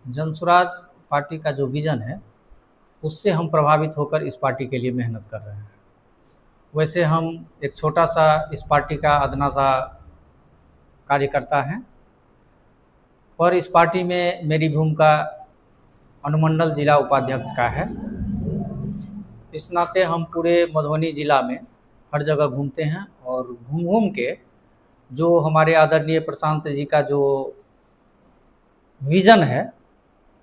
Jan Suraaj party का जो vision है उससे हम प्रभावित होकर इस पार्टी के लिए मेहनत कर रहे हैं। वैसे हम एक छोटा सा इस पार्टी का अदना सा कार्यकर्ता हैं, पर इस पार्टी में मेरी भूमिका अनुमंडल जिला उपाध्यक्ष का है। इस नाते हम पूरे मधुबनी ज़िला में हर जगह घूमते हैं और घूम घूम के जो हमारे आदरणीय प्रशांत जी का जो विज़न है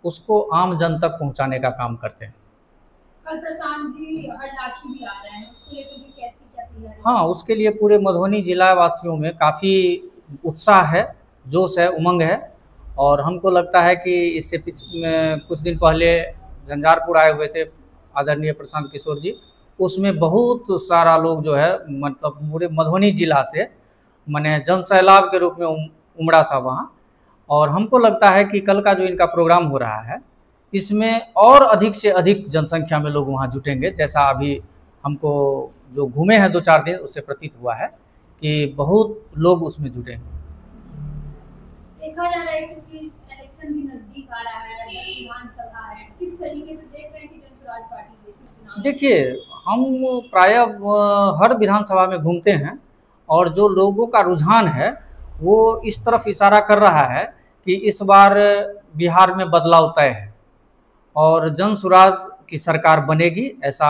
उसको आम जन तक पहुंचाने का काम करते हैं। कल प्रशांत जी हरलाखी भी आ रहे हैं, उसको लेकर भी कैसी क्या तैयारी? हाँ, उसके लिए पूरे मधुबनी जिला वासियों में काफ़ी उत्साह है, जोश है, उमंग है। और हमको लगता है कि इससे कुछ दिन पहले झंझारपुर आए हुए थे आदरणीय प्रशांत किशोर जी, उसमें बहुत सारा लोग जो है मतलब पूरे मधुबनी जिला से माने जन सैलाब के रूप में उमड़ा था वहाँ। और हमको लगता है कि कल का जो इनका प्रोग्राम हो रहा है इसमें और अधिक से अधिक जनसंख्या में लोग वहाँ जुटेंगे। जैसा अभी हमको जो घूमे हैं 2-4 दिन उससे प्रतीत हुआ है कि बहुत लोग उसमें जुटेंगे। देखा जा रहा है क्योंकि इलेक्शन भी नजदीक आ रहा है, विधानसभा है, किस तरीके से देख रहे हैं कि जनसुराज पार्टी इसमें चुनाव? देखिए, हम प्रायः हर विधानसभा में घूमते हैं और जो लोगों का रुझान है वो इस तरफ इशारा कर रहा है कि इस बार बिहार में बदलाव तय है और जनसुराज की सरकार बनेगी, ऐसा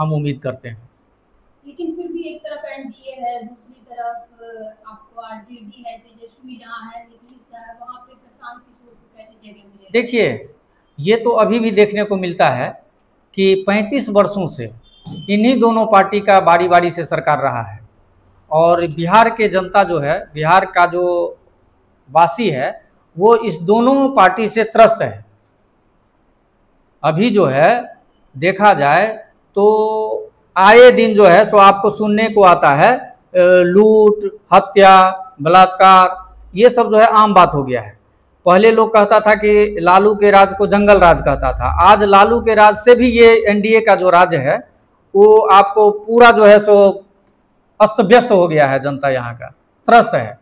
हम उम्मीद करते हैं। लेकिन फिर भी एक तरफ एनडीए है, दूसरी तरफ आपको आरजेडी है, तेजस्वी जहाँ है, नीतीश है, वहाँ पे प्रशांत किशोर को कैसे जगह मिलेगी? देखिए, ये तो अभी भी देखने को मिलता है कि 35 वर्षों से इन्हीं दोनों पार्टी का बारी बारी से सरकार रहा है और बिहार के जनता जो है, बिहार का जो वासी है वो इस दोनों पार्टी से त्रस्त है। अभी जो है देखा जाए तो आए दिन जो है सो आपको सुनने को आता है लूट, हत्या, बलात्कार, ये सब जो है आम बात हो गया है। पहले लोग कहता था कि लालू के राज को जंगल राज कहता था, आज लालू के राज से भी ये एनडीए का जो राज है वो आपको पूरा जो है सो अस्त व्यस्त हो गया है। जनता यहाँ का त्रस्त है।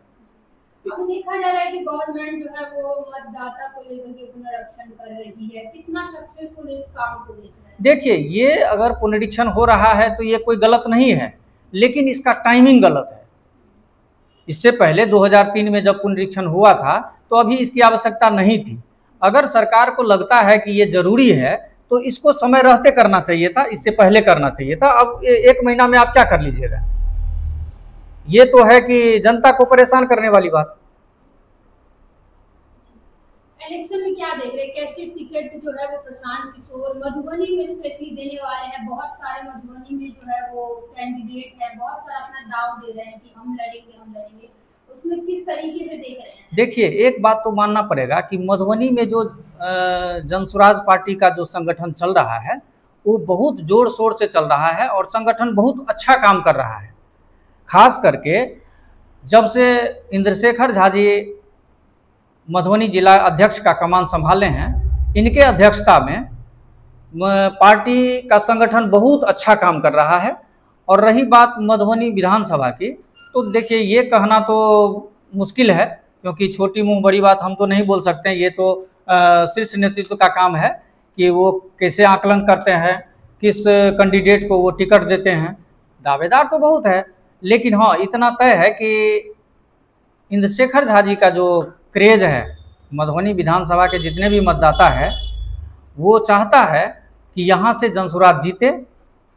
अब देखा जा रहा है कि गवर्नमेंट जो है वो मतदाता को लेकर के पुनरीक्षण कर रही है, कितना सक्सेसफुल इस काम को देख रहे हैं? देखिए, ये अगर पुनरीक्षण हो रहा है तो ये कोई गलत नहीं है, लेकिन इसका टाइमिंग गलत है। इससे पहले 2003 में जब पुनरीक्षण हुआ था तो अभी इसकी आवश्यकता नहीं थी। अगर सरकार को लगता है कि ये जरूरी है तो इसको समय रहते करना चाहिए था, इससे पहले करना चाहिए था। अब 1 महीना में आप क्या कर लीजिएगा? ये तो है कि जनता को परेशान करने वाली बात। इलेक्शन में क्या देख रहे हैं, कैसे टिकट जो है वो प्रशांत किशोर मधुबनी में स्पेशली देने वाले हैं? बहुत सारे मधुबनी में जो है वो कैंडिडेट है, बहुत सारा अपना दाव दे रहे हैं कि हम लड़ेंगे, उसमें किस तरीके से देख रहे हैं? देखिए, एक बात तो मानना पड़ेगा कि मधुबनी में जो जनसुराज पार्टी का जो संगठन चल रहा है वो बहुत जोर शोर से चल रहा है और संगठन बहुत अच्छा काम कर रहा है। खास करके जब से इंद्रशेखर झा जी मधुबनी जिला अध्यक्ष का कमान संभाले हैं, इनके अध्यक्षता में पार्टी का संगठन बहुत अच्छा काम कर रहा है। और रही बात मधुबनी विधानसभा की, तो देखिए ये कहना तो मुश्किल है क्योंकि छोटी मुंह बड़ी बात हम तो नहीं बोल सकते हैं। ये तो शीर्ष नेतृत्व का काम है कि वो कैसे आकलन करते हैं, किस कैंडिडेट को वो टिकट देते हैं। दावेदार तो बहुत है, लेकिन हाँ इतना तय है कि इंद्रशेखर झा जी का जो क्रेज है मधुबनी विधानसभा के जितने भी मतदाता है वो चाहता है कि यहाँ से जनसुराज जीते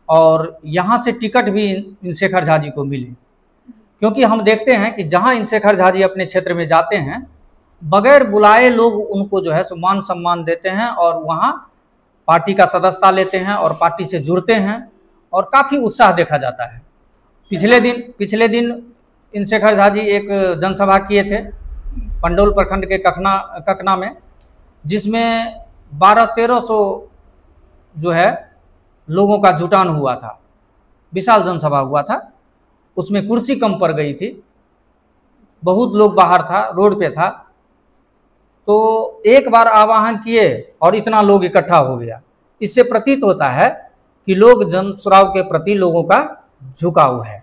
और यहाँ से टिकट भी इंद्रशेखर झा जी को मिले। क्योंकि हम देखते हैं कि जहाँ इंद्रशेखर झा जी अपने क्षेत्र में जाते हैं बगैर बुलाए लोग उनको जो है मान सम्मान देते हैं और वहाँ पार्टी का सदस्यता लेते हैं और पार्टी से जुड़ते हैं और काफ़ी उत्साह देखा जाता है। पिछले दिन इंद्रशेखर झा जी एक जनसभा किए थे पंडौल प्रखंड के ककना में, जिसमें 1200-1300 जो है लोगों का जुटान हुआ था। विशाल जनसभा हुआ था, उसमें कुर्सी कम पड़ गई थी, बहुत लोग बाहर था, रोड पे था। तो एक बार आह्वान किए और इतना लोग इकट्ठा हो गया। इससे प्रतीत होता है कि लोग जनसुराव के प्रति लोगों का झुकाव है।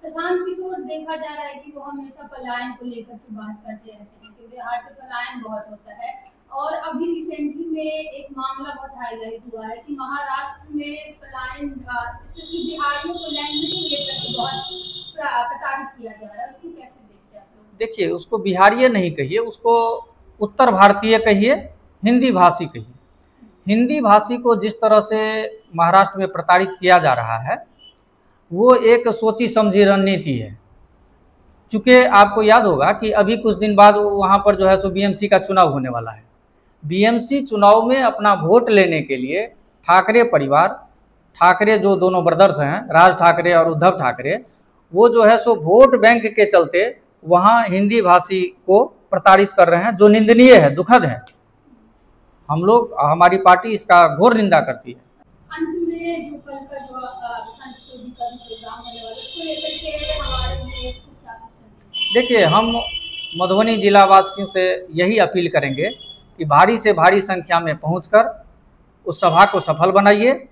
प्रशांत किशोर देखा जा रहा है कि वो हमेशा पलायन को लेकर के बात करते रहते हैं कि बिहार से पलायन बहुत होता है, और अभी रिसेंटली में एक मामला बहुत हाईलाइट हुआ है कि महाराष्ट्र में पलायन, स्पेशली बिहारियों को लैंग्वेज को लेकर के बहुत प्रताड़ित किया जा रहा है, उसको कैसे देखते हैं आप लोग? देखिए, उसको बिहारीय नहीं कहिए, उसको उत्तर भारतीय कहिए, हिंदी भाषी कहिए। हिंदी भाषी को जिस तरह से महाराष्ट्र में प्रताड़ित किया जा रहा है, वो एक सोची समझी रणनीति है। चूँकि आपको याद होगा कि अभी कुछ दिन बाद वहाँ पर जो है सो बीएमसी का चुनाव होने वाला है। बीएमसी चुनाव में अपना वोट लेने के लिए ठाकरे परिवार, ठाकरे जो दोनों ब्रदर्स हैं, राज ठाकरे और उद्धव ठाकरे, वो जो है सो वोट बैंक के चलते वहाँ हिंदी भाषी को प्रताड़ित कर रहे हैं, जो निंदनीय है, दुखद है। हम लोग, हमारी पार्टी इसका घोर निंदा करती है। अंत में जो कल का जो प्रशांत किशोर जी का प्रोग्राम होने वाला है, उसको लेकर के हमारे व्यूअर्स को क्या कुछ? देखिए, हम मधुबनी जिला वासियों से यही अपील करेंगे कि भारी से भारी संख्या में पहुंचकर उस सभा को सफल बनाइए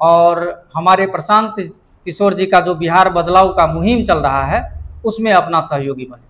और हमारे प्रशांत किशोर जी का जो बिहार बदलाव का मुहिम चल रहा है, उसमें अपना सहयोगी बने।